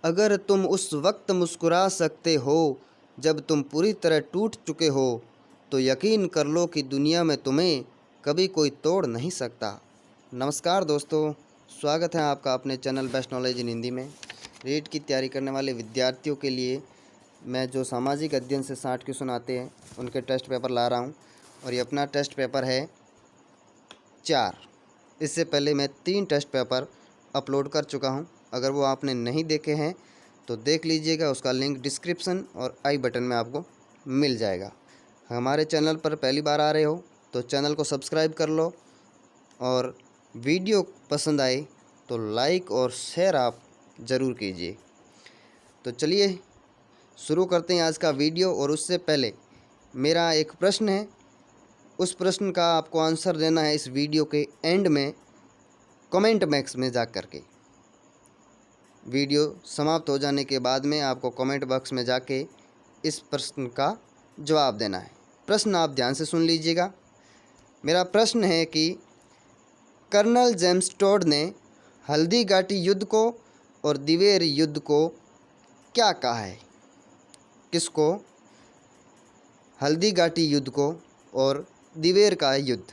अगर तुम उस वक्त मुस्कुरा सकते हो जब तुम पूरी तरह टूट चुके हो, तो यकीन कर लो कि दुनिया में तुम्हें कभी कोई तोड़ नहीं सकता। नमस्कार दोस्तों, स्वागत है आपका अपने channel best knowledge in Hindi में। रीट की तैयारी करने वाले विद्यार्थियों के लिए मैं जो सामाजिक अध्ययन से 60 क्वेश्चन आते हैं उनके टेस्ट पेपर ला रहा हूँ, और ये अपना टेस्ट पेपर है 4। इससे पहले मैं 3 टेस्ट पेपर अपलोड कर चुका हूँ। अगर वो आपने नहीं देखे हैं तो देख लीजिएगा, उसका लिंक डिस्क्रिप्शन और आई बटन में आपको मिल जाएगा। हमारे चैनल पर पहली बार आ रहे हो तो चैनल को सब्सक्राइब कर लो, और वीडियो पसंद आए तो लाइक और शेयर आप ज़रूर कीजिए। तो चलिए शुरू करते हैं आज का वीडियो। और उससे पहले मेरा एक प्रश्न है, उस प्रश्न का आपको आंसर देना है इस वीडियो के एंड में कमेंट बॉक्स में जा कर के। वीडियो समाप्त हो जाने के बाद में आपको कमेंट बॉक्स में जाके इस प्रश्न का जवाब देना है। प्रश्न आप ध्यान से सुन लीजिएगा। मेरा प्रश्न है कि कर्नल जेम्स टोड ने हल्दी घाटी युद्ध को और दिवेर युद्ध को क्या कहा है? किसको? हल्दी घाटी युद्ध को और दिवेर का युद्ध,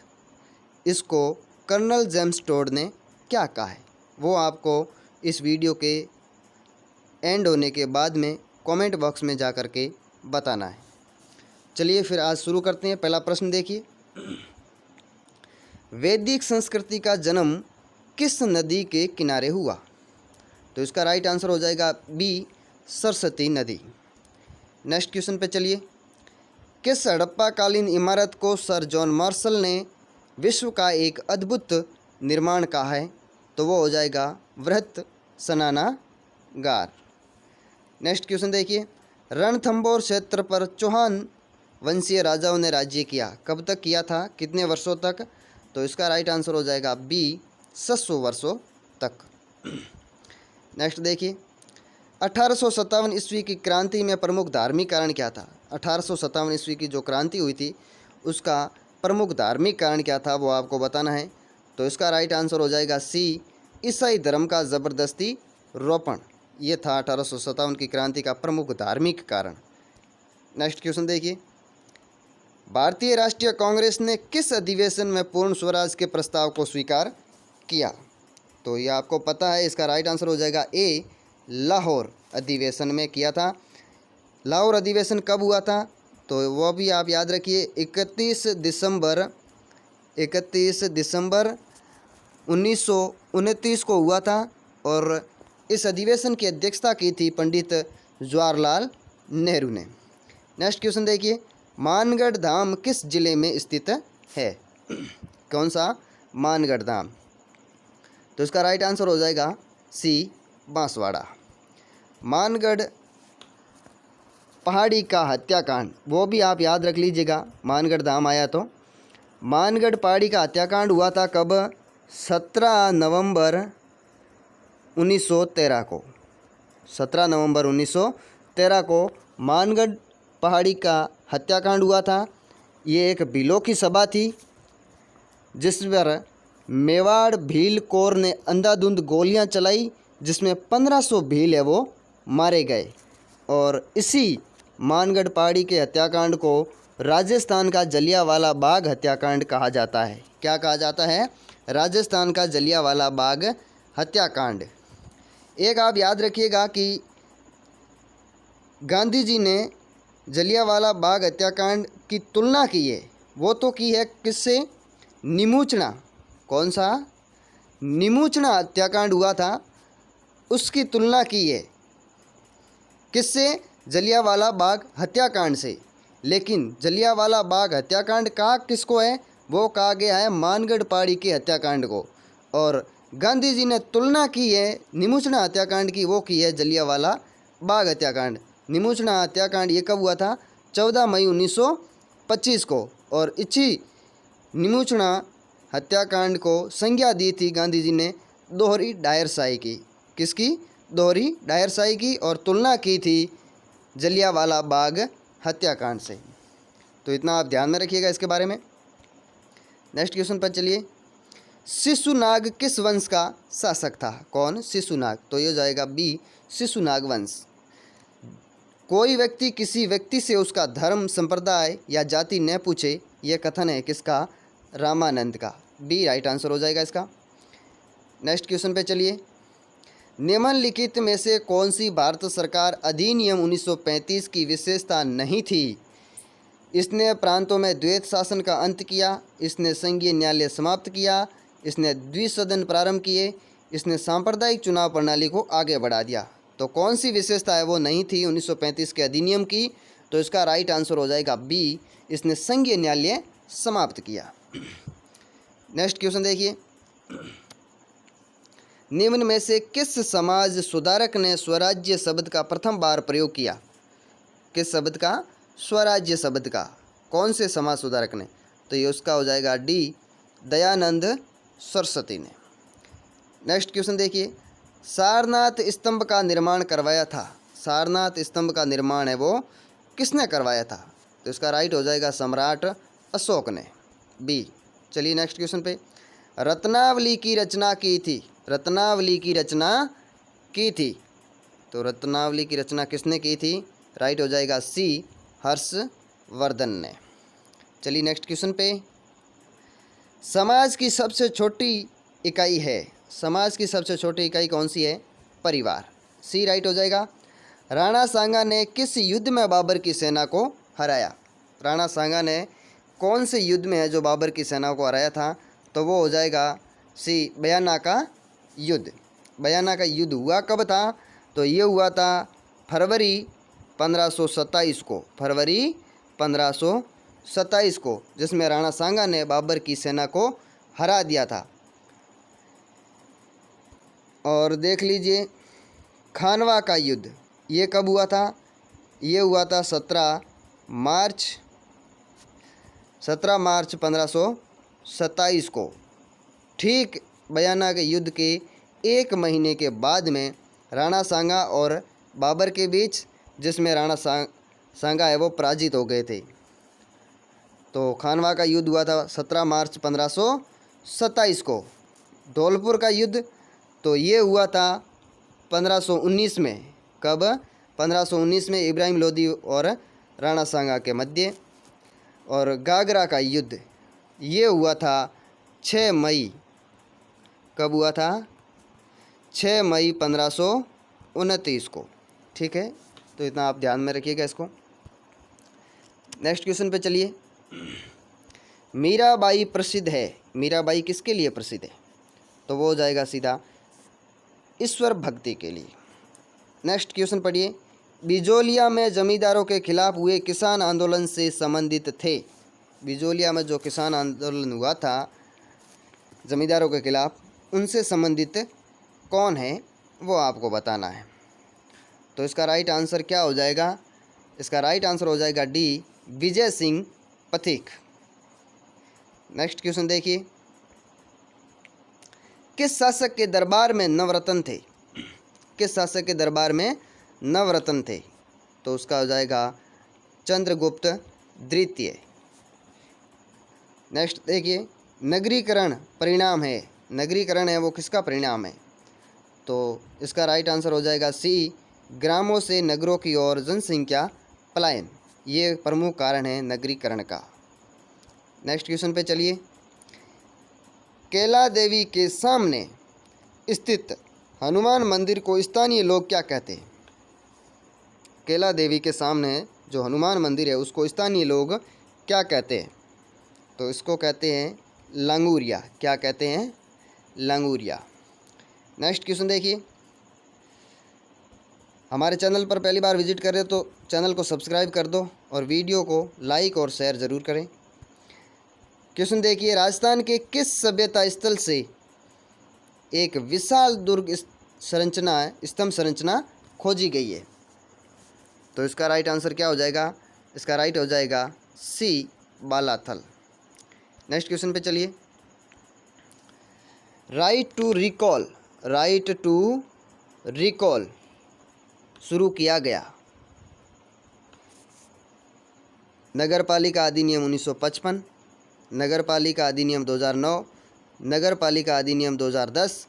इसको कर्नल जेम्स टोड ने क्या कहा है? वो आपको इस वीडियो के एंड होने के बाद में कमेंट बॉक्स में जा कर के बताना है। चलिए फिर आज शुरू करते हैं। पहला प्रश्न देखिए, वैदिक संस्कृति का जन्म किस नदी के किनारे हुआ? तो इसका राइट आंसर हो जाएगा बी, सरस्वती नदी। नेक्स्ट क्वेश्चन पे चलिए, किस हड़प्पा कालीन इमारत को सर जॉन मार्शल ने विश्व का एक अद्भुत निर्माण कहा है? तो वो हो जाएगा वृहत स्नानागार। नेक्स्ट क्वेश्चन देखिए, रणथंभौर क्षेत्र पर चौहान वंशीय राजाओं ने राज्य किया, कब तक किया था, कितने वर्षों तक? तो इसका राइट आंसर हो जाएगा बी, 600 वर्षों तक। नेक्स्ट देखिए, 1857 ईस्वी की क्रांति में प्रमुख धार्मिक कारण क्या था? 1857 ईस्वी की जो क्रांति हुई थी उसका प्रमुख धार्मिक कारण क्या था, वो आपको बताना है। तो इसका राइट आंसर हो जाएगा सी, ईसाई धर्म का ज़बरदस्ती रोपण। ये था 1857 की क्रांति का प्रमुख धार्मिक कारण। नेक्स्ट क्वेश्चन देखिए, भारतीय राष्ट्रीय कांग्रेस ने किस अधिवेशन में पूर्ण स्वराज के प्रस्ताव को स्वीकार किया? तो ये आपको पता है, इसका राइट आंसर हो जाएगा ए, लाहौर अधिवेशन में किया था। लाहौर अधिवेशन कब हुआ था? तो वो भी आप याद रखिए, 31 दिसंबर 1929 को हुआ था, और इस अधिवेशन की अध्यक्षता की थी पंडित जवाहरलाल नेहरू ने। नेक्स्ट क्वेश्चन देखिए, मानगढ़ धाम किस जिले में स्थित है? कौन सा? मानगढ़ धाम। तो इसका राइट आंसर हो जाएगा सी, बांसवाड़ा। मानगढ़ पहाड़ी का हत्याकांड, वो भी आप याद रख लीजिएगा, मानगढ़ धाम आया तो। मानगढ़ पहाड़ी का हत्याकांड हुआ था कब? 17 नवंबर 1913 को। 17 नवंबर 1913 को मानगढ़ पहाड़ी का हत्याकांड हुआ था। ये एक भीलों की सभा थी जिस पर मेवाड़ भील कौर ने अंधाधुंध गोलियां चलाई, जिसमें 1500 भील है वो मारे गए। और इसी मानगढ़ पहाड़ी के हत्याकांड को राजस्थान का जलियांवाला बाग हत्याकांड कहा जाता है। क्या कहा जाता है? राजस्थान का जलियांवाला बाग हत्याकांड। एक आप याद रखिएगा कि गांधी जी ने जलियांवाला बाग हत्याकांड की तुलना की है, वो तो की है किससे? निमूचना। कौन सा? निमूचना हत्याकांड हुआ था, उसकी तुलना की है किससे? जलियांवाला बाग हत्याकांड से। लेकिन जलियांवाला बाग हत्याकांड कहा किसको है? वो कहा गया है मानगढ़ पहाड़ी के हत्याकांड को। और गांधी जी ने तुलना की है निमूचना हत्याकांड की, वो की है जलियांवाला बाग हत्याकांड। निमूचना हत्याकांड ये कब हुआ था? 14 मई 1925 को। और इसी निमूचना हत्याकांड को संज्ञा दी थी गांधी जी ने दोहरी डायरशाही की। किसकी? दोहरी डायरशाही की, और तुलना की थी जलियांवाला बाग हत्याकांड से। तो इतना आप ध्यान में रखिएगा इसके बारे में। नेक्स्ट क्वेश्चन पर चलिए, शिशुनाग किस वंश का शासक था? कौन? शिशुनाग। तो ये हो जाएगा बी, शिशुनाग वंश। कोई व्यक्ति किसी व्यक्ति से उसका धर्म, संप्रदाय या जाति न पूछे, यह कथन है किसका? रामानंद का। बी राइट आंसर हो जाएगा इसका। नेक्स्ट क्वेश्चन पे चलिए। निम्नलिखित में से कौन सी भारत सरकार अधिनियम 1935 की विशेषता नहीं थी? इसने प्रांतों में द्वैत शासन का अंत किया, इसने संघीय न्यायालय समाप्त किया, इसने द्विसदन प्रारंभ किए, इसने सांप्रदायिक चुनाव प्रणाली को आगे बढ़ा दिया। तो कौन सी विशेषता है वो नहीं थी 1935 के अधिनियम की? तो इसका राइट आंसर हो जाएगा बी, इसने संघीय न्यायालय समाप्त किया। नेक्स्ट क्वेश्चन देखिए। निम्न में से किस समाज सुधारक ने स्वराज्य शब्द का प्रथम बार प्रयोग किया? किस शब्द का? स्वराज्य शब्द का। कौन से समाज सुधारक ने? तो ये उसका हो जाएगा डी, दयानंद सरस्वती ने। नेक्स्ट क्वेश्चन देखिए। सारनाथ स्तंभ का निर्माण करवाया था। सारनाथ स्तंभ का निर्माण है वो किसने करवाया था? तो इसका राइट हो जाएगा सम्राट अशोक ने, बी। चलिए नेक्स्ट क्वेश्चन पे। रत्नावली की रचना की थी। रत्नावली की रचना की थी। तो रत्नावली की रचना किसने की थी? राइट हो जाएगा सी, हर्षवर्धन ने। चलिए नेक्स्ट क्वेश्चन पे। समाज की सबसे छोटी इकाई है। समाज की सबसे छोटी इकाई कौन सी है? परिवार। सी राइट हो जाएगा। राणा सांगा ने किस युद्ध में बाबर की सेना को हराया? राणा सांगा ने कौन से युद्ध में है जो बाबर की सेना को हराया था? तो वो हो जाएगा सी, बयाना का युद्ध। बयाना का युद्ध हुआ कब था? तो ये हुआ था फरवरी 1527 को। फरवरी 1527 को, जिसमें राणा सांगा ने बाबर की सेना को हरा दिया था। और देख लीजिए खानवा का युद्ध, ये कब हुआ था? ये हुआ था 17 मार्च 1527 को। ठीक बयाना के युद्ध के एक महीने के बाद में राणा सांगा और बाबर के बीच, जिसमें राणा सांगा है वो पराजित हो गए थे। तो खानवा का युद्ध हुआ था 17 मार्च 1527 को। धौलपुर का युद्ध तो ये हुआ था 1519 में। कब? 1519 में इब्राहिम लोदी और राणा सांगा के मध्य। और गागरा का युद्ध ये हुआ था 6 मई। कब हुआ था? 6 मई 1529 को। ठीक है, तो इतना आप ध्यान में रखिएगा इसको। नेक्स्ट क्वेश्चन पे चलिए। मीराबाई प्रसिद्ध है। मीराबाई किसके लिए प्रसिद्ध है? तो वो हो जाएगा सीधा ईश्वर भक्ति के लिए। नेक्स्ट क्वेश्चन पढ़िए। बिजोलिया में जमींदारों के खिलाफ हुए किसान आंदोलन से संबंधित थे। बिजोलिया में जो किसान आंदोलन हुआ था जमींदारों के खिलाफ, उनसे संबंधित कौन है वो आपको बताना है। तो इसका राइट आंसर क्या हो जाएगा? इसका राइट आंसर हो जाएगा D, Vijay Singh Pathik. Next question देखिए। किस शासक के दरबार में नवरत्न थे? किस शासक के दरबार में नवरत्न थे? तो उसका हो जाएगा चंद्रगुप्त द्वितीय। नेक्स्ट देखिए। नगरीकरण परिणाम है। नगरीकरण है वो किसका परिणाम है? तो इसका राइट आंसर हो जाएगा सी, ग्रामों से नगरों की ओर जनसंख्या पलायन। ये प्रमुख कारण है नगरीकरण का। नेक्स्ट क्वेश्चन पे चलिए। कैला देवी के सामने स्थित हनुमान मंदिर को स्थानीय लोग क्या कहते हैं? कैला देवी के सामने जो हनुमान मंदिर है उसको स्थानीय लोग क्या कहते हैं? तो इसको कहते हैं लंगूरिया। क्या कहते हैं? लंगूरिया। नेक्स्ट क्वेश्चन देखिए। हमारे चैनल पर पहली बार विजिट कर रहे हो तो चैनल को सब्सक्राइब कर दो और वीडियो को लाइक और शेयर ज़रूर करें। क्वेश्चन देखिए। राजस्थान के किस सभ्यता स्थल से एक विशाल दुर्ग संरचना स्तंभ संरचना खोजी गई है? तो इसका राइट आंसर क्या हो जाएगा? इसका राइट हो जाएगा सी, बालाथल। नेक्स्ट क्वेश्चन पे चलिए। Right to recall. Right to recall शुरू किया गया। नगरपालिका अधिनियम 1955, नगरपालिका अधिनियम 2009, नगर पालिका अधिनियम 2010,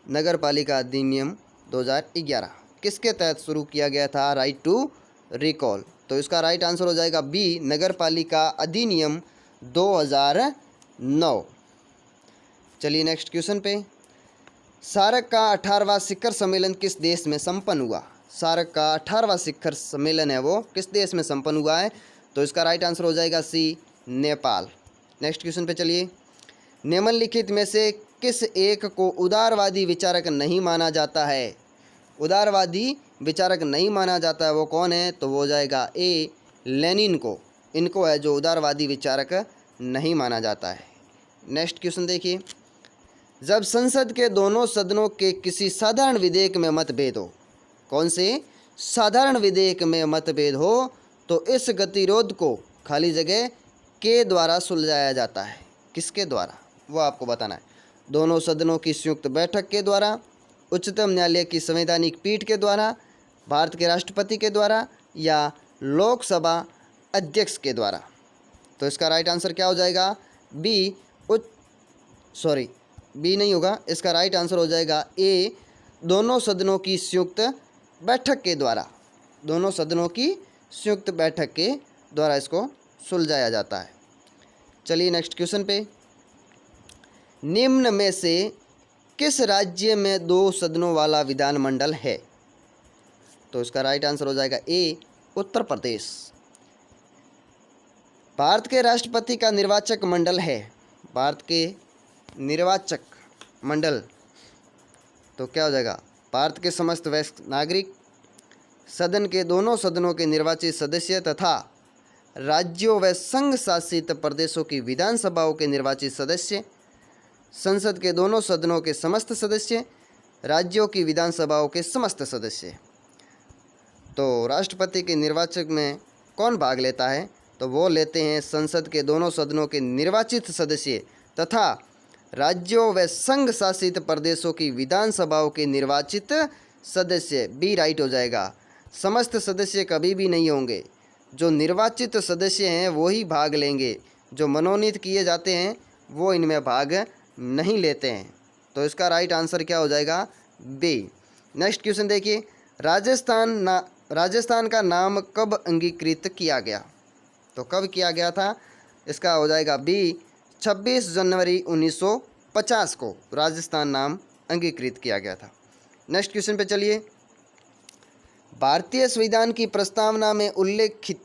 नगर पालिका अधिनियम 2011 किसके तहत शुरू किया गया था? Right to recall. तो इसका राइट आंसर हो जाएगा बी, नगर पालिका अधिनियम 2009। चलिए नेक्स्ट क्वेश्चन पे। सार्क का 18वां शिखर सम्मेलन किस देश में संपन्न हुआ? सार्क का 18वां शिखर सम्मेलन है वो किस देश में संपन्न हुआ है? तो इसका राइट आंसर हो जाएगा सी, नेपाल। नेक्स्ट क्वेश्चन पे चलिए। निम्नलिखित में से किस एक को उदारवादी विचारक नहीं माना जाता है? उदारवादी विचारक नहीं माना जाता है वो कौन है? तो वो हो जाएगा ए, लेनिन को। इनको है जो उदारवादी विचारक नहीं माना जाता है। नेक्स्ट क्वेश्चन देखिए। जब संसद के दोनों सदनों के किसी साधारण विधेयक में मतभेद हो, कौन से साधारण विधेयक में मतभेद हो, तो इस गतिरोध को खाली जगह के द्वारा सुलझाया जाता है। किसके द्वारा? वो आपको बताना है। दोनों सदनों की संयुक्त बैठक के द्वारा, उच्चतम न्यायालय की संवैधानिक पीठ के द्वारा, भारत के राष्ट्रपति के द्वारा, या लोकसभा अध्यक्ष के द्वारा। तो इसका राइट आंसर क्या हो जाएगा? बी, बी नहीं होगा, इसका राइट आंसर हो जाएगा ए, दोनों सदनों की संयुक्त बैठक के द्वारा। दोनों सदनों की संयुक्त बैठक के द्वारा इसको सुलझाया जाता है। चलिए नेक्स्ट क्वेश्चन पे। निम्न में से किस राज्य में 2 सदनों वाला विधानमंडल है? तो इसका राइट आंसर हो जाएगा ए, उत्तर प्रदेश। भारत के राष्ट्रपति का निर्वाचक मंडल है, भारत के निर्वाचक मंडल, तो क्या हो जाएगा? भारत के समस्त वयस्क नागरिक, सदन के दोनों सदनों के निर्वाचित सदस्य तथा राज्यों व संघ शासित प्रदेशों की विधानसभाओं के निर्वाचित सदस्य, संसद के दोनों सदनों के समस्त सदस्य, राज्यों की विधानसभाओं के समस्त सदस्य। तो राष्ट्रपति के निर्वाचक में कौन भाग लेता है? तो वो लेते हैं संसद के दोनों सदनों के निर्वाचित सदस्य तथा राज्यों व संघ शासित प्रदेशों की विधानसभाओं के निर्वाचित सदस्य। बी राइट हो जाएगा। समस्त सदस्य कभी भी नहीं होंगे, जो निर्वाचित सदस्य हैं वो ही भाग लेंगे, जो मनोनीत किए जाते हैं वो इनमें भाग नहीं लेते हैं। तो इसका राइट आंसर क्या हो जाएगा? बी। नेक्स्ट क्वेश्चन देखिए। राजस्थान का नाम कब अंगीकृत किया गया? तो कब किया गया था? इसका हो जाएगा बी, 26 जनवरी 1950 को राजस्थान नाम अंगीकृत किया गया था। नेक्स्ट क्वेश्चन पे चलिए। भारतीय संविधान की प्रस्तावना में उल्लेखित,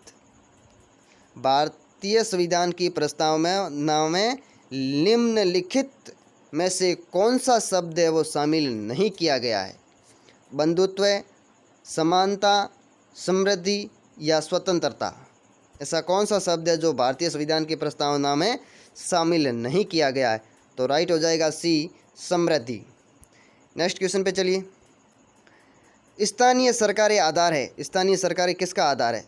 भारतीय संविधान की प्रस्तावना में निम्नलिखित में से कौन सा शब्द है वो शामिल नहीं किया गया है? बंधुत्व, समानता, समृद्धि या स्वतंत्रता। ऐसा कौन सा शब्द है जो भारतीय संविधान की प्रस्तावना में शामिल नहीं किया गया है? तो राइट हो जाएगा सी, समृद्धि। नेक्स्ट क्वेश्चन पे चलिए। स्थानीय सरकारें आधार है, स्थानीय सरकारें किसका आधार है?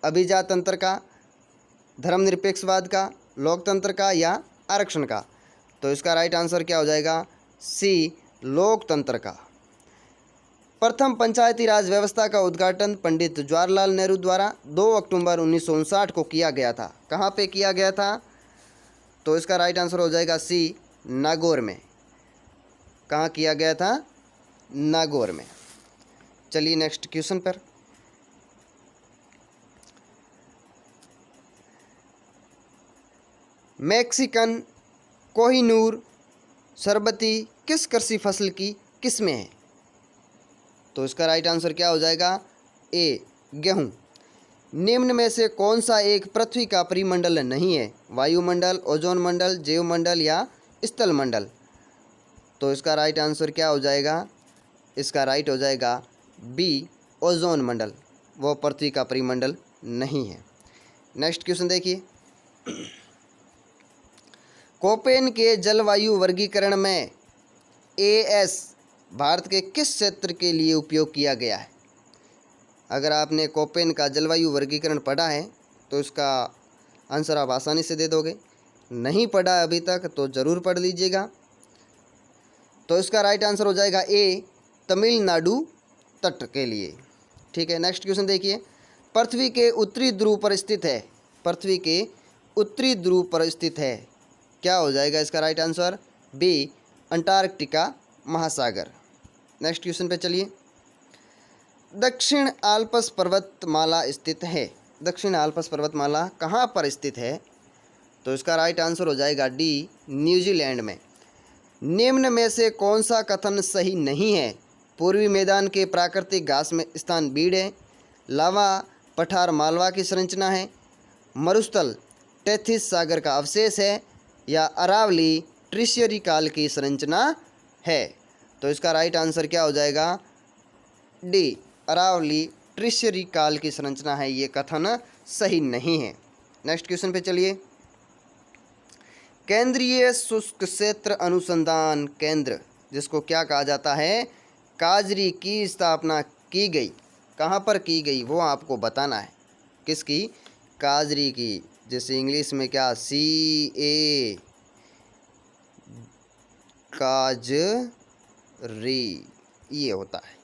अभिजात तंत्र का, धर्मनिरपेक्षवाद का, लोकतंत्र का या आरक्षण का? तो इसका राइट आंसर क्या हो जाएगा? सी, लोकतंत्र का। प्रथम पंचायती राज व्यवस्था का उद्घाटन पंडित जवाहरलाल नेहरू द्वारा 2 अक्टूबर 1959 को किया गया था। कहाँ पे किया गया था? तो इसका राइट आंसर हो जाएगा सी, नागौर में। कहाँ किया गया था? नागौर में। चलिए नेक्स्ट क्वेश्चन पर। मैक्सिकन कोहिनूर शरबती किस कृषि फसल की किस्में है? तो इसका राइट आंसर क्या हो जाएगा? ए, गेहूं। निम्न में से कौन सा एक पृथ्वी का परिमंडल नहीं है? वायुमंडल, ओजोन मंडल, जैव मंडल या स्थल मंडल? तो इसका राइट आंसर क्या हो जाएगा? इसका राइट हो जाएगा बी, ओजोन मंडल। वो पृथ्वी का परिमंडल नहीं है। नेक्स्ट क्वेश्चन देखिए। कोपेन के जलवायु वर्गीकरण में एएस भारत के किस क्षेत्र के लिए उपयोग किया गया है? अगर आपने कोपेन का जलवायु वर्गीकरण पढ़ा है तो इसका आंसर आप आसानी से दे दोगे। नहीं पढ़ा अभी तक तो ज़रूर पढ़ लीजिएगा। तो इसका राइट आंसर हो जाएगा ए, तमिलनाडु तट के लिए। ठीक है। नेक्स्ट क्वेश्चन देखिए। पृथ्वी के उत्तरी ध्रुव पर स्थित है, पृथ्वी के उत्तरी ध्रुव पर स्थित है, क्या हो जाएगा इसका राइट आंसर? बी अंटार्कटिका महासागर। नेक्स्ट क्वेश्चन पे चलिए। दक्षिण आल्प्स पर्वतमाला स्थित है। दक्षिण आल्प्स पर्वतमाला कहाँ पर स्थित है? तो इसका राइट आंसर हो जाएगा डी, न्यूजीलैंड में। निम्न में से कौन सा कथन सही नहीं है? पूर्वी मैदान के प्राकृतिक घास में स्थान बीड़ है, लावा पठार मालवा की संरचना है, मरुस्थल टेथिस सागर का अवशेष है, या अरावली ट्रिशियरी काल की संरचना है। तो इसका राइट आंसर क्या हो जाएगा? डी, अरावली ट्रिशियरी काल की संरचना है। ये कथन सही नहीं है। नेक्स्ट क्वेश्चन पे चलिए। केंद्रीय शुष्क क्षेत्र अनुसंधान केंद्र, जिसको क्या कहा जाता है, काजरी की स्थापना की गई। कहाँ पर की गई वो आपको बताना है। किसकी? काजरी की। जैसे इंग्लिश में क्या, CA, काजरी, ये होता है।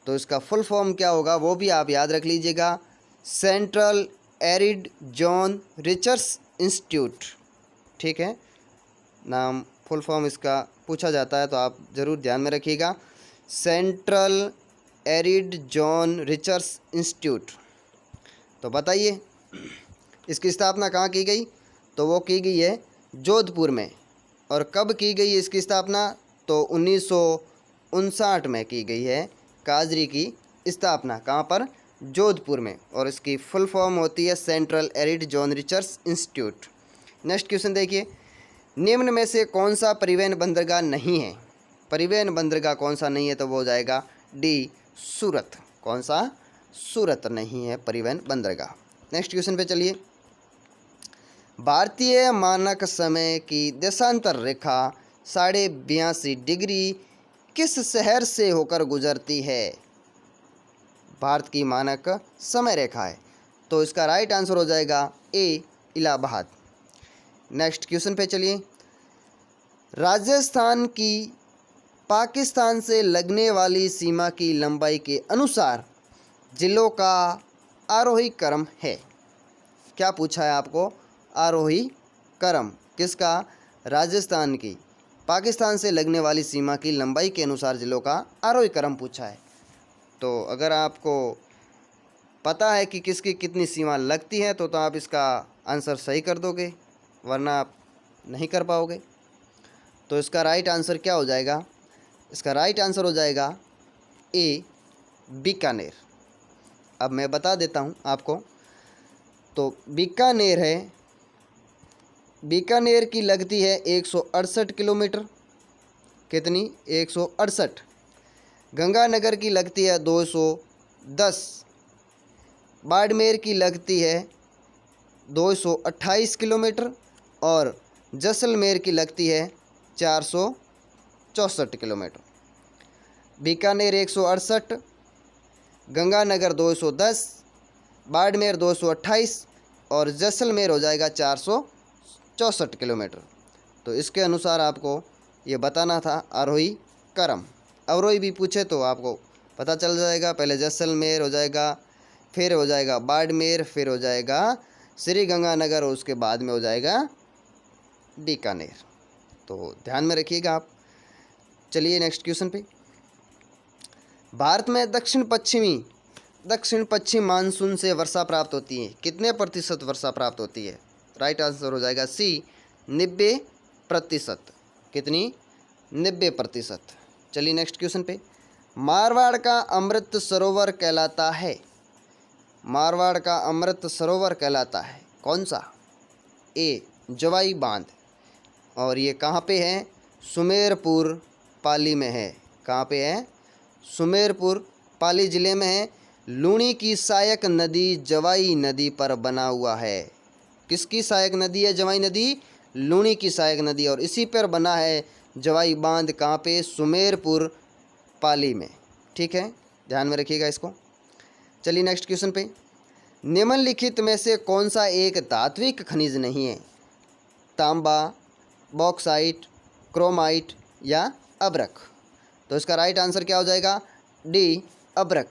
तो इसका फुल फॉर्म क्या होगा वो भी आप याद रख लीजिएगा, central arid zone research institute. ठीक है, नाम फुल फॉर्म इसका पूछा जाता है तो आप ज़रूर ध्यान में रखिएगा, central arid zone research institute. तो बताइए इसकी स्थापना कहाँ की गई? तो वो की गई है जोधपुर में। और कब की गई इसकी स्थापना? तो 1959 में की गई है काजरी की स्थापना। कहाँ पर? जोधपुर में। और इसकी फुल फॉर्म होती है central arid zone research institute. Next question देखिए। निम्न में से कौन सा परिवहन बंदरगाह नहीं है? परिवहन बंदरगाह कौन सा नहीं है? तो वो हो जाएगा डी, सूरत। कौन सा? सूरत नहीं है परिवहन बंदरगाह। नेक्स्ट क्वेश्चन पे चलिए। भारतीय मानक समय की देशांतर रेखा 82.5 डिग्री किस शहर से होकर गुजरती है? भारत की मानक समय रेखा है। तो इसका राइट आंसर हो जाएगा ए, इलाहाबाद। नेक्स्ट क्वेश्चन पे चलिए। राजस्थान की पाकिस्तान से लगने वाली सीमा की लंबाई के अनुसार जिलों का आरोही क्रम है। क्या पूछा है आपको? आरोही क्रम किसका? राजस्थान की पाकिस्तान से लगने वाली सीमा की लंबाई के अनुसार जिलों का आरोही क्रम पूछा है। तो अगर आपको पता है कि किसकी कितनी सीमा लगती है तो आप इसका आंसर सही कर दोगे, वरना आप नहीं कर पाओगे। तो इसका राइट आंसर क्या हो जाएगा? इसका राइट आंसर हो जाएगा ए, बीकानेर। अब मैं बता देता हूँ आपको। तो बीकानेर है, बीकानेर की लगती है 168 किलोमीटर। कितनी? 168। गंगानगर की लगती है 210। बाड़मेर की लगती है 228 किलोमीटर। और जैसलमेर की लगती है 464 किलोमीटर। बीकानेर 168, गंगानगर 210, बाड़मेर 228 और जैसलमेर हो जाएगा 464 किलोमीटर। तो इसके अनुसार आपको ये बताना था आरोही क्रम। अवरोही भी पूछे तो आपको पता चल जाएगा। पहले जैसलमेर हो जाएगा, फिर हो जाएगा बाड़मेर, फिर हो जाएगा श्री गंगानगर और उसके बाद में हो जाएगा बीकानेर। तो ध्यान में रखिएगा आप। चलिए नेक्स्ट क्वेश्चन पे। भारत में दक्षिण पश्चिम मानसून से वर्षा प्राप्त होती है। कितने प्रतिशत वर्षा प्राप्त होती है? राइट आंसर हो जाएगा सी, 90%। कितनी? 90%। चलिए नेक्स्ट क्वेश्चन पे। मारवाड़ का अमृत सरोवर कहलाता है। मारवाड़ का अमृत सरोवर कहलाता है कौन सा? ए, जवाई बांध। और ये कहाँ पे है? सुमेरपुर पाली में है। कहाँ पे है? सुमेरपुर पाली ज़िले में है। लूणी की सहायक नदी जवाई नदी पर बना हुआ है। किसकी सहायक नदी है जवाई नदी? लूणी की सहायक नदी। और इसी पर बना है जवाई बांध। कहाँ पे? सुमेरपुर पाली में। ठीक है, ध्यान में रखिएगा इसको। चलिए नेक्स्ट क्वेश्चन पे। निम्नलिखित में से कौन सा एक धात्विक खनिज नहीं है? तांबा, बॉक्साइट, क्रोमाइट या अब्रक। तो इसका राइट आंसर क्या हो जाएगा? डी, अब्रक।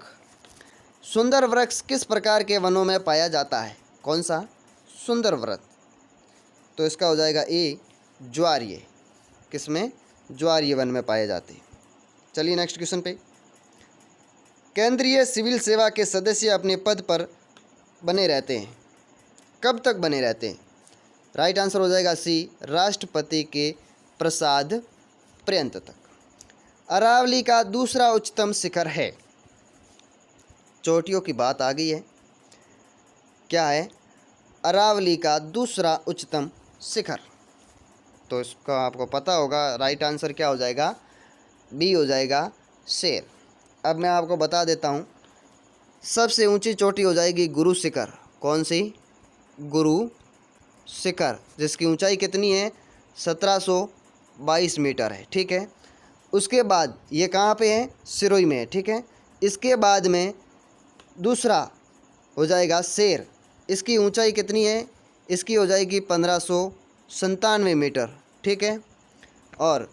सुंदर वृक्ष किस प्रकार के वनों में पाया जाता है? कौन सा? सुंदर वृक्ष। तो इसका हो जाएगा ए, ज्वारीय। किसमें, ज्वारीय वन में पाए जाते हैं। चलिए नेक्स्ट क्वेश्चन पे। केंद्रीय सिविल सेवा के सदस्य अपने पद पर बने रहते हैं, कब तक बने रहते हैं? राइट आंसर हो जाएगा सी, राष्ट्रपति के प्रसाद पर्यंत तक। अरावली का दूसरा उच्चतम शिखर है, चोटियों की बात आ गई है, क्या है? अरावली का दूसरा उच्चतम शिखर। तो इसका आपको पता होगा, राइट आंसर क्या हो जाएगा? बी हो जाएगा, शेर। अब मैं आपको बता देता हूँ, सबसे ऊंची चोटी हो जाएगी गुरु शिखर। कौन सी? गुरु शिखर, जिसकी ऊंचाई कितनी है? 1722 मीटर है, ठीक है। उसके बाद ये कहाँ पे है? सिरोही में है, ठीक है। इसके बाद में दूसरा हो जाएगा शेर, इसकी ऊंचाई कितनी है? इसकी हो जाएगी 1597 मीटर, ठीक है। और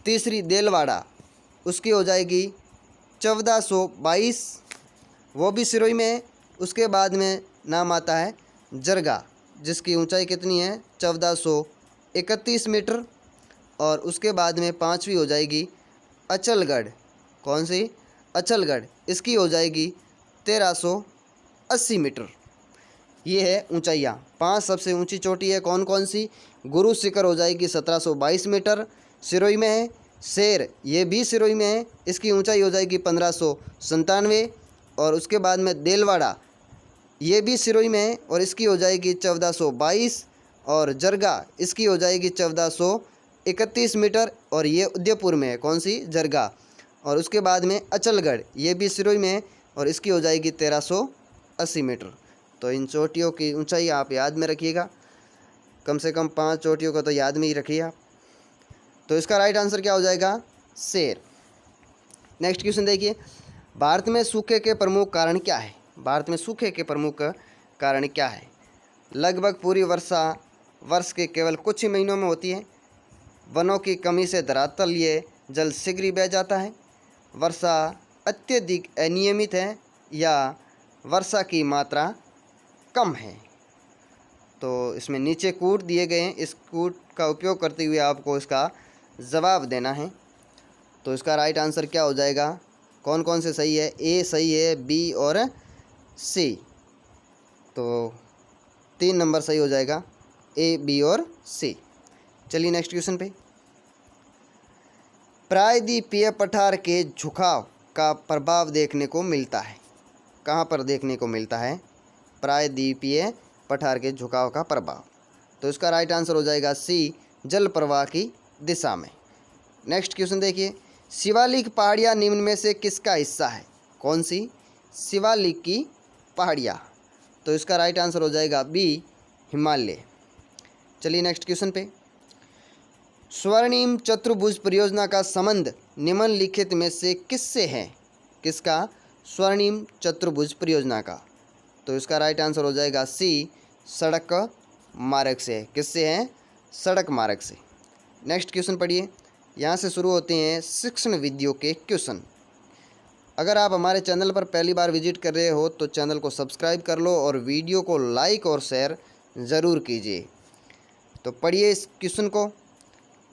तीसरी देलवाड़ा, उसकी हो जाएगी 1422, वो भी सिरोही में है। उसके बाद में नाम आता है जरगा, जिसकी ऊंचाई कितनी है? 1431 मीटर। और उसके बाद में पांचवी हो जाएगी अचलगढ़। कौन सी? अचलगढ़, इसकी हो जाएगी 1380 मीटर। ये है ऊंचाइयाँ। 5 सबसे ऊंची चोटी है, कौन कौन सी? गुरु शिखर हो जाएगी 1722 मीटर, सिरोही में है। शेर, ये भी सिरोही में है, इसकी ऊंचाई हो जाएगी 1597। और उसके बाद में देलवाड़ा, ये भी सिरोही में है और इसकी हो जाएगी 1422। और जरगा, इसकी हो जाएगी 1431 मीटर और ये उदयपुर में है। कौन सी? जरगा। और उसके बाद में अचलगढ़, ये भी सिरोही में है और इसकी हो जाएगी 1380 मीटर। तो इन चोटियों की ऊंचाई आप याद में रखिएगा, कम से कम 5 चोटियों को तो याद में ही रखिए आप। तो इसका राइट आंसर क्या हो जाएगा? शेर। नेक्स्ट क्वेश्चन देखिए, भारत में सूखे के प्रमुख कारण क्या है? भारत में सूखे के प्रमुख कारण क्या है? लगभग पूरी वर्षा वर्ष के केवल कुछ ही महीनों में होती है। वनों की कमी से धरातलीय जल शीघ्र ही बह जाता है। वर्षा अत्यधिक अनियमित है या वर्षा की मात्रा कम है। तो इसमें नीचे कूट दिए गए हैं, इस कूट का उपयोग करते हुए आपको इसका जवाब देना है। तो इसका राइट आंसर क्या हो जाएगा? कौन कौन से सही है? ए सही है, बी और सी। तो 3 नंबर सही हो जाएगा, ए, बी और सी। चलिए नेक्स्ट क्वेश्चन पे। प्रायद्वीपीय पठार के झुकाव का प्रभाव देखने को मिलता है, कहाँ पर देखने को मिलता है? प्रायद्वीपीय पठार के झुकाव का प्रभाव। तो इसका राइट आंसर हो जाएगा सी, जल प्रवाह की दिशा में। नेक्स्ट क्वेश्चन देखिए, शिवालिक पहाड़ियाँ निम्न में से किसका हिस्सा है? कौन सी? शिवालिक की पहाड़ियाँ। तो इसका राइट आंसर हो जाएगा बी, हिमालय। चलिए नेक्स्ट क्वेश्चन पे। स्वर्णिम चतुर्भुज परियोजना का संबंध निम्नलिखित में से किससे है? किसका? स्वर्णिम चतुर्भुज परियोजना का। तो इसका राइट आंसर हो जाएगा सी, सड़क मार्ग से। किससे है? सड़क मार्ग से। नेक्स्ट क्वेश्चन पढ़िए, यहाँ से शुरू होते हैं शिक्षण विधियों के क्वेश्चन। अगर आप हमारे चैनल पर पहली बार विजिट कर रहे हो तो चैनल को सब्सक्राइब कर लो और वीडियो को लाइक और शेयर ज़रूर कीजिए। तो पढ़िए इस क्वेश्चन को।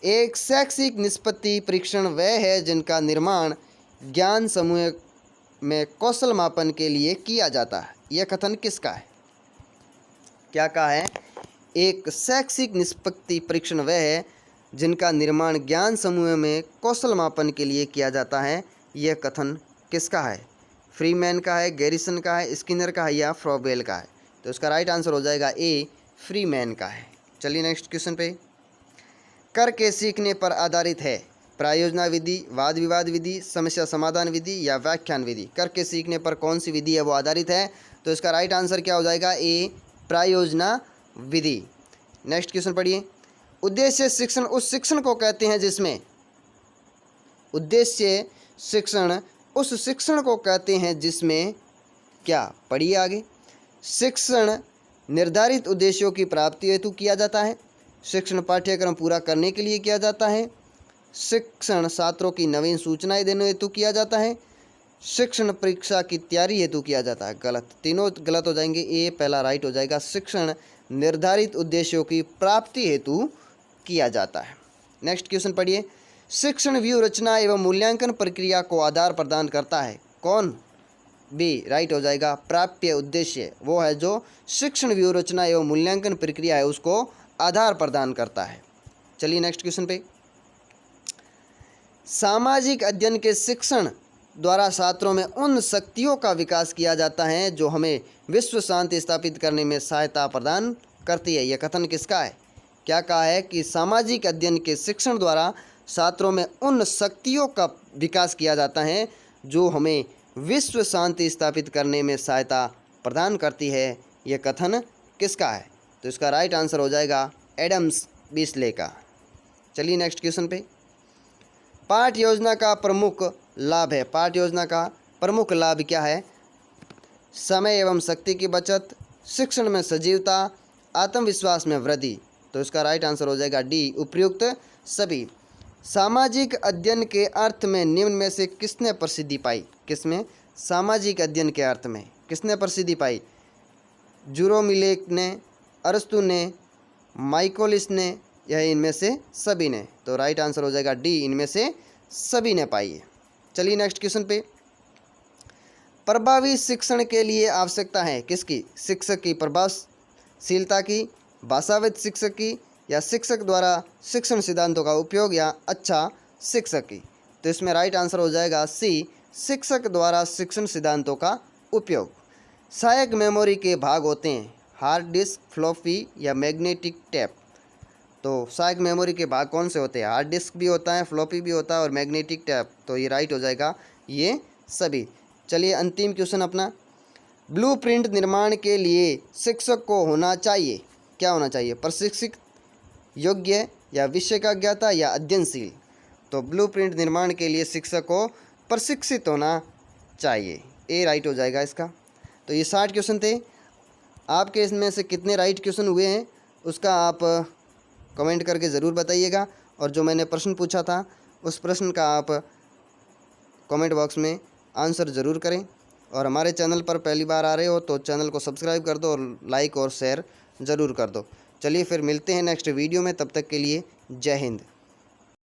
एक शैक्षिक निष्पत्ति परीक्षण वह है जिनका निर्माण ज्ञान समूह में कौशल मापन के लिए किया जाता है। यह कथन किसका है? क्या कहा है? एक शैक्षिक निष्पत्ति परीक्षण वह है जिनका निर्माण ज्ञान समूह में कौशल मापन के लिए किया जाता है। यह कथन किसका है? फ्रीमैन का है, गैरिसन का है, स्किनर का है या फ्रॉबेल का है? तो इसका राइट आंसर हो जाएगा ए, फ्रीमैन का है। चलिए नेक्स्ट क्वेश्चन पे। कर के सीखने पर आधारित है प्रायोजना विधि, वाद विवाद विधि, समस्या समाधान विधि या व्याख्यान विधि। कर के सीखने पर कौन सी विधि है वो आधारित है? तो इसका राइट आंसर क्या हो जाएगा? ए, प्रायोजना विधि। नेक्स्ट क्वेश्चन पढ़िए। उद्देश्य शिक्षण उस शिक्षण को कहते हैं जिसमें, उद्देश्य शिक्षण उस शिक्षण को कहते हैं जिसमें क्या? पढ़िए आगे। शिक्षण निर्धारित उद्देश्यों की प्राप्ति हेतु किया जाता है। शिक्षण पाठ्यक्रम पूरा करने के लिए किया जाता है। शिक्षण छात्रों की नवीन सूचनाएं देने हेतु किया जाता है। शिक्षण परीक्षा की तैयारी हेतु किया जाता है। गलत, तीनों गलत हो जाएंगे। ए पहला राइट हो जाएगा, शिक्षण निर्धारित उद्देश्यों की प्राप्ति हेतु किया जाता है। नेक्स्ट क्वेश्चन पढ़िए। शिक्षण व्यू रचना एवं मूल्यांकन प्रक्रिया को आधार प्रदान करता है। कौन? बी राइट हो जाएगा। प्राप्य उद्देश्य वो है जो शिक्षण व्यू रचना एवं मूल्यांकन प्रक्रिया है उसको आधार प्रदान करता है। चलिए नेक्स्ट क्वेश्चन पे। सामाजिक अध्ययन के शिक्षण द्वारा छात्रों में उन शक्तियों का विकास किया जाता है जो हमें विश्व शांति स्थापित करने में सहायता प्रदान करती है। यह कथन किसका है? क्या कहा है कि सामाजिक अध्ययन के शिक्षण द्वारा छात्रों में उन शक्तियों का विकास किया जाता है जो हमें विश्व शांति स्थापित करने में सहायता प्रदान करती है। यह कथन किसका है? तो इसका राइट आंसर हो जाएगा एडम्स बीस्ले का। चलिए नेक्स्ट क्वेश्चन पे। पाठ योजना का प्रमुख लाभ है। पाठ योजना का प्रमुख लाभ क्या है? समय एवं शक्ति की बचत, शिक्षण में सजीवता, आत्मविश्वास में वृद्धि। तो इसका राइट आंसर हो जाएगा डी उपर्युक्त सभी। सामाजिक अध्ययन के अर्थ में निम्न में से किसने प्रसिद्धि पाई? किसमें? सामाजिक अध्ययन के अर्थ में किसने प्रसिद्धि पाई? जूरोमिलेक ने, अरस्तु ने, माइकोलिस ने या इनमें से सभी ने? तो राइट आंसर हो जाएगा डी इनमें से सभी ने पाई है। चलिए नेक्स्ट क्वेश्चन पे। प्रभावी शिक्षण के लिए आवश्यकता है किसकी? शिक्षक की प्रभावशीलता की, भाषाविद शिक्षक की, या शिक्षक द्वारा शिक्षण सिद्धांतों का उपयोग, या अच्छा शिक्षक की? तो इसमें राइट आंसर हो जाएगा सी शिक्षक द्वारा शिक्षण सिद्धांतों का उपयोग। सहायक मेमोरी के भाग होते हैं हार्ड डिस्क, फ्लॉपी या मैग्नेटिक टेप। तो सहायक मेमोरी के भाग कौन से होते हैं? हार्ड डिस्क भी होता है, फ्लॉपी भी होता है और मैग्नेटिक टेप। तो ये राइट हो जाएगा ये सभी। चलिए अंतिम क्वेश्चन अपना। ब्लूप्रिंट निर्माण के लिए शिक्षक को होना चाहिए, क्या होना चाहिए? प्रशिक्षित, योग्य, या विषय का ज्ञाता, या अध्ययनशील? तो ब्लूप्रिंट निर्माण के लिए शिक्षक को प्रशिक्षित होना चाहिए। ए राइट हो जाएगा इसका। तो ये 60 क्वेश्चन थे। आपके इसमें से कितने राइट क्वेश्चन हुए हैं उसका आप कमेंट करके ज़रूर बताइएगा। और जो मैंने प्रश्न पूछा था उस प्रश्न का आप कमेंट बॉक्स में आंसर ज़रूर करें। और हमारे चैनल पर पहली बार आ रहे हो तो चैनल को सब्सक्राइब कर दो और लाइक और शेयर ज़रूर कर दो। चलिए फिर मिलते हैं नेक्स्ट वीडियो में, तब तक के लिए जय हिंद।